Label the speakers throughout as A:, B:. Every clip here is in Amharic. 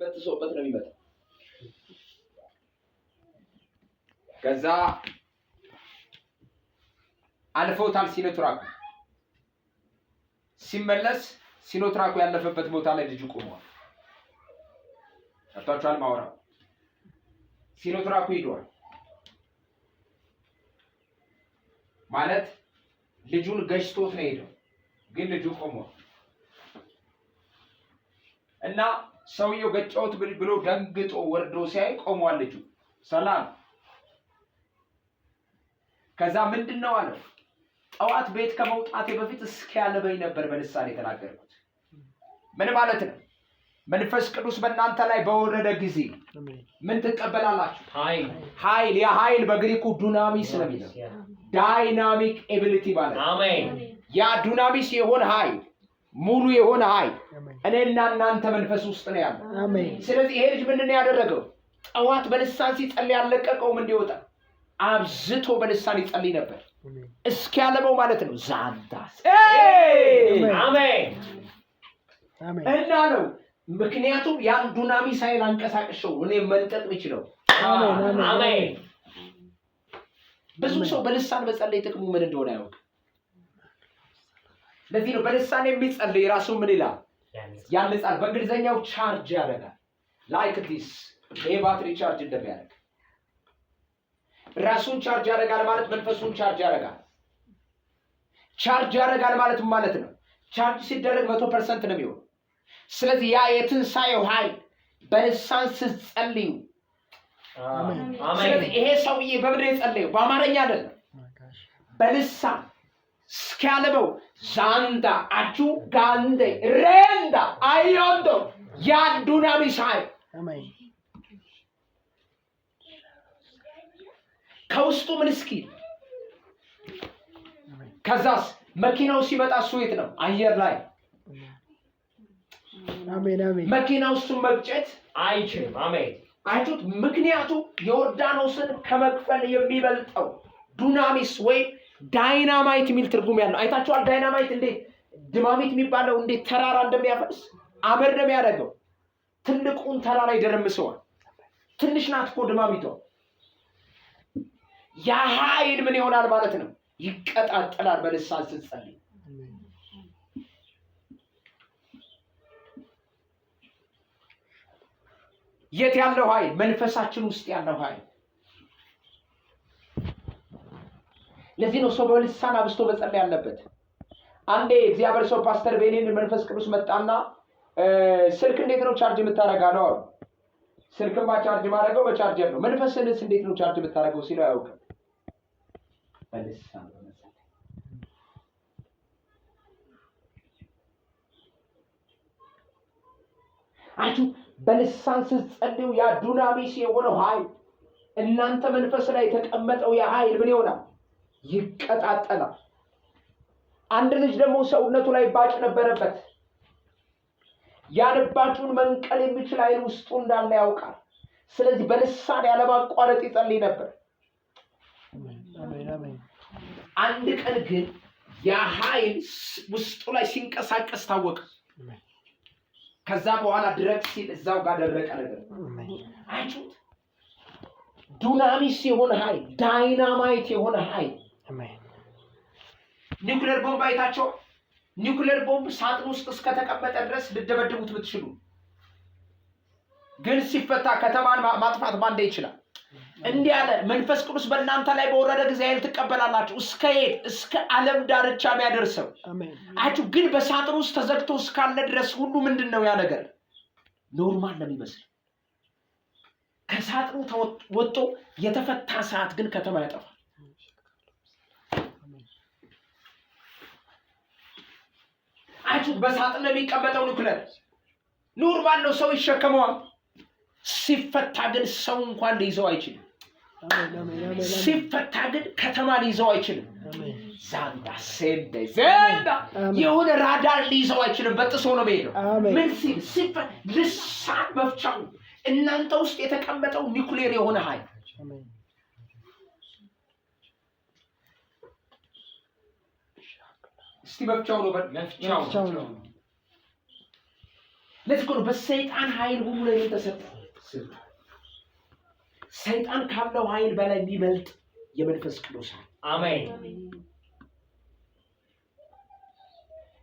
A: በጥሶበት ነው የሚመጣው። ከዛ አልፎታል ሲኖትራኩ ሲመለስ ሲኖትራኩ ያለፈበት ቦታ ላይ ልጁ ቆሟል። አጣጣል ማውራ ሲኖትራኩ ሄዷል ማለት ልጁን ገጭቶት ነው ሄደው፣ ግን ልጁ ቆሟል እና ሰውየው ገጨውት ብሎ ደንግጦ ወርዶ ሲያይ ቆሟል ልጁ ሰላም። ከዛ ምንድነው አለ ጠዋት ቤት ከመውጣቴ በፊት እስኪ ያለበኝ ነበር በልሳን የተናገርኩት። ምን ማለት ነው? መንፈስ ቅዱስ በእናንተ ላይ በወረደ ጊዜ ምን ትቀበላላችሁ? ኃይል። ያ ኃይል በግሪኩ ዱናሚስ ነው የሚለው ዳይናሚክ ኤቢሊቲ ማለት ነው። አሜን። ያ ዱናሚስ የሆነ ኃይል ሙሉ የሆነ ኃይል እኔና እናንተ መንፈስ ውስጥ ነው ያለው። አሜን። ስለዚህ ይሄ ልጅ ምንድነው ያደረገው? ጠዋት በልሳን ሲጸልይ ያለቀቀውም እንዲወጣ አብዝቶ በልሳን ይጸልይ ነበር እስኪ ያለበው ማለት ነው። ዛንዳስ አሜን እና ነው ምክንያቱም ያን ዱናሚስ ኃይል አንቀሳቅሽው እኔ መንጠቅ ምችለው። አሜን። ብዙ ሰው በልሳን በጸለይ ጥቅሙ ምን እንደሆነ ያውቅ። ለዚህ ነው በልሳን የሚጸልይ ራሱ ምን ይላል? ያንጻል። በእንግሊዘኛው ቻርጅ ያደርጋል። ላይክ ዲስ ባትሪ ቻርጅ እንደሚያደርግ ራሱን ቻርጅ ያደርጋል ማለት መንፈሱን ቻርጅ ያደርጋል። ቻርጅ ያደርጋል ማለት ነው ቻርጅ ሲደረግ 100% ነው የሚሆነው። ስለዚህ ያ የትንሳኤው ኃይል በልሳን ስትጸልዩ አሜን። ስለዚህ ይሄ ሰውዬ በምድር የጸለየው በአማርኛ አይደለም በልሳን እስኪያለበው ዛንዳ አጁ ጋንዴ ሬንዳ አዮንዶ ያ ዱናሚስ ኃይል አሜን ከውስጡ ምን እስኪ ከዛስ መኪናው ሲመጣ እሱ የት ነው? አየር ላይ አሜን አሜን። መኪናው እሱ መግጨት አይችልም። አሜን አይቱት ምክንያቱ ዮርዳኖስን ከመክፈል የሚበልጠው ዱናሚስ ወይ ዳይናማይት የሚል ትርጉም ያለው አይታችኋል። ዳይናማይት እንዴት ድማሚት የሚባለው እንዴት ተራራ እንደሚያፈርስ አመድ ነው የሚያደርገው። ትልቁን ተራራ ይደረምሰዋል። ትንሽ ናት እኮ ድማሚቷ። ያ ኃይል ምን ይሆናል ማለት ነው? ይቀጣጠላል በልሳን ስትጸልይ። የት ያለው ኃይል? መንፈሳችን ውስጥ ያለው ኃይል። ለዚህ ነው ሰው በልሳን አብስቶ መጸለይ ያለበት። አንዴ እግዚአብሔር ሰው ፓስተር ቤኔን መንፈስ ቅዱስ መጣና ስልክ እንዴት ነው ቻርጅ የምታረጋው? ስልክማ ቻርጅ ማድረገው በቻርጀር ነው። መንፈስንስ እንዴት ነው ቻርጅ የምታረገው ሲለው አያውቅም። በልሳን በመጸለይ አጁ በልሳን ስትጸልዩ ያ ዱናሚስ የሆነው ኃይል እናንተ መንፈስ ላይ የተቀመጠው ያ ኃይል ምን ይሆናል? ይቀጣጠላል። አንድ ልጅ ደግሞ ሰውነቱ ላይ ባጭ ነበረበት። ያንባጩን መንቀል የሚችል ኃይል ውስጡ እንዳለ ያውቃል። ስለዚህ በልሳን ያለማቋረጥ ይጸልይ ነበር። አሜን። አንድ ቀን ግን ያ ኃይል ውስጡ ላይ ሲንቀሳቀስ ታወቀ። ከዛ በኋላ ድረቅ ሲል እዛው ጋር ደረቀ ነገር። አዩት ዱናሚስ የሆነ ኃይል ዳይናማይት የሆነ ኃይል። አሜን። ኒውክሌር ቦምብ አይታቸው ኒውክሌር ቦምብ ሳጥን ውስጥ እስከተቀመጠ ድረስ ልደበድቡት ብትችሉ ግን ሲፈታ ከተማን ማጥፋት ባንዴ ይችላል። እንዲህ ያለ መንፈስ ቅዱስ በእናንተ ላይ በወረደ ጊዜ ኃይል ትቀበላላችሁ። እስከ ዓለም ዳርቻ የሚያደርሰው አሜን። አችሁ ግን በሳጥን ውስጥ ተዘግቶ እስካለ ድረስ ሁሉ ምንድነው ያ ነገር ኖርማል ነው የሚመስል። ከሳጥኑ ወጥቶ የተፈታ ሰዓት ግን ከተማ ያጠፋል። አችሁ በሳጥን ነው የሚቀመጠው ኒውክሌር ኖርማል ነው፣ ሰው ይሸከመዋል። ሲፈታ ግን ሰው እንኳን ሊይዘው አይችልም። ሲፈታ ግን ከተማ ሊይዘው አይችልም። ዛንዳ ሴንደ ዘንዳ የሆነ ራዳር ሊይዘው አይችልም። በጥሶ ነው የሚሄደው። ምን ሲል ልሳን መፍቻው እናንተ ውስጥ የተቀመጠው ኒውክሌር የሆነ ኃይል እስቲ መፍቻው ነው። ለዚህ ነው በሰይጣን ኃይል ሁሉ ላይ የተሰጠ ስልጣን። ሰይጣን ካለው ኃይል በላይ የሚበልጥ የመንፈስ ቅዱስ ኃይል።
B: አሜን።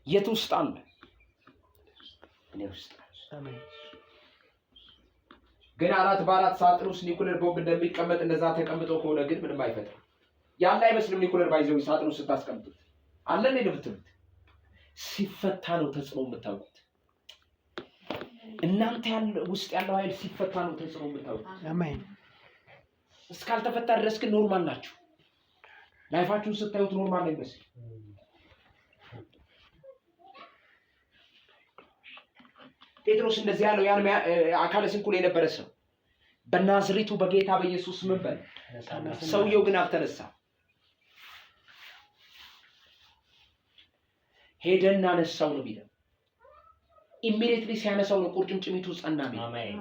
A: የት ውስጥ አለ? እኔ ውስጥ።
B: አሜን።
A: ግን 4 በ4 ሳጥን ውስጥ ኒኩለር ቦምብ እንደሚቀመጥ እንደዛ ተቀምጦ ከሆነ ግን ምንም አይፈጥርም። ያለ አይመስልም። ኒኩለር ባይዘው ሳጥን ውስጥ ስታስቀምጡት አለ ነው የምትሉት። ሲፈታ ነው ተጽዕኖ የምታውቁት። እናንተ ውስጥ ያለው ኃይል ሲፈታ ነው ተጽዕኖ የምታውቁት።
B: አሜን።
A: እስካልተፈታ ድረስ ግን ኖርማል ናችሁ። ላይፋችሁን ስታዩት ኖርማል ነው ይመስል። ጴጥሮስ እንደዚህ ያለው ያን አካለ ስንኩል የነበረ ሰው በናዝሬቱ በጌታ በኢየሱስ ምን በል። ሰውየው ግን አልተነሳም። ሄደና ነሳው ነው ቢለው ኢሚዲየትሊ ሲያነሳው ነው ቁርጭምጭሚቱ ጸና።
B: አሜን።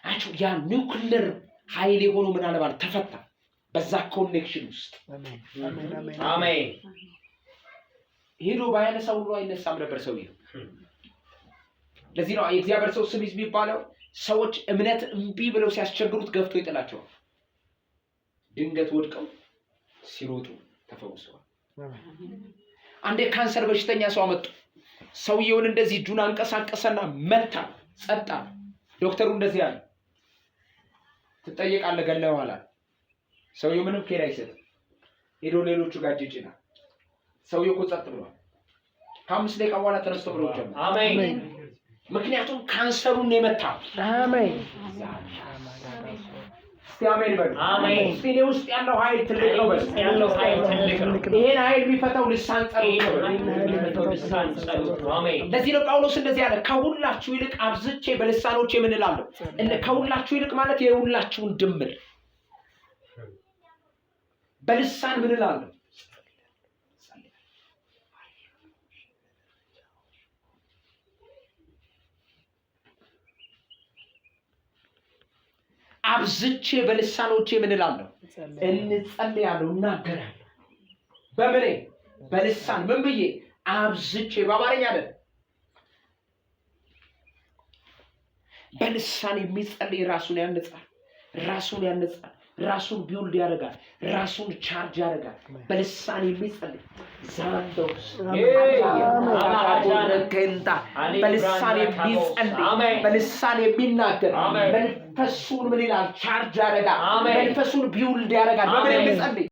A: አችሁ ያ ኒውክሌር ኃይል የሆነው ምን አለባል ተፈታ በዛ ኮኔክሽን ውስጥ።
B: አሜን።
A: ሄዶ ባያነሳው ሁሉ አይነሳም ነበር ሰውየው። ለዚህ ነው የእግዚአብሔር ሰው ስም የሚባለው ሰዎች እምነት እምቢ ብለው ሲያስቸግሩት ገፍቶ ይጥላቸዋል። ድንገት ወድቀው ሲሮጡ ተፈውሰዋል። አንዴ ካንሰር በሽተኛ ሰው አመጡ። ሰውየውን እንደዚህ እጁን አንቀሳቀሰና መታ ጸጣ። ዶክተሩ እንደዚህ አለ፣ ትጠየቃለህ ገለኸዋል። ሰውየው ምንም ኬር አይሰጥም። ሄዶ ሌሎቹ ጋር ጅጅና ሰውየው እኮ ጸጥ ብሏል። ከ5 ደቂቃ በኋላ ተነስቶ ብሎ ጀመረ።
B: አሜን።
A: ምክንያቱም ካንሰሩን የመታው።
B: አሜን።
A: እስቲ አሜን በሉ።
B: አሜን።
A: እስቲ እኔ ውስጥ ያለው ኃይል ትልቅ ነው በሉ።
B: ያለው ኃይል ትልቅ ነው።
A: ይሄን ኃይል የሚፈታው ልሳን ጸሎት ነው።
B: አሜን።
A: ለዚህ ነው ጳውሎስ እንደዚህ ያለ ከሁላችሁ ይልቅ አብዝቼ በልሳኖቼ ምን እላለሁ? ከሁላችሁ ይልቅ ማለት የሁላችሁን ድምር በልሳን ምን እላለሁ? አብዝቼ በልሳኖቼ ምን እላለሁ? እንጸልያለሁ፣ እናገራለሁ። በምን? በልሳን ምን ብዬ? አብዝቼ። በአማርኛ አይደል? በልሳን የሚጸልይ ራሱን ያነጻል፣ ራሱን ቢውልድ ያደርጋል፣ ራሱን ቻርጅ ያደርጋል። በልሳን የሚጸልይ ዛንዶስ በልሳን የሚጸልይ በልሳን የሚናገር መንፈሱን ምን ይላል? ቻርጅ ያደርጋል። መንፈሱን ቢውልድ ያደርጋል። በምን የሚጸልይ?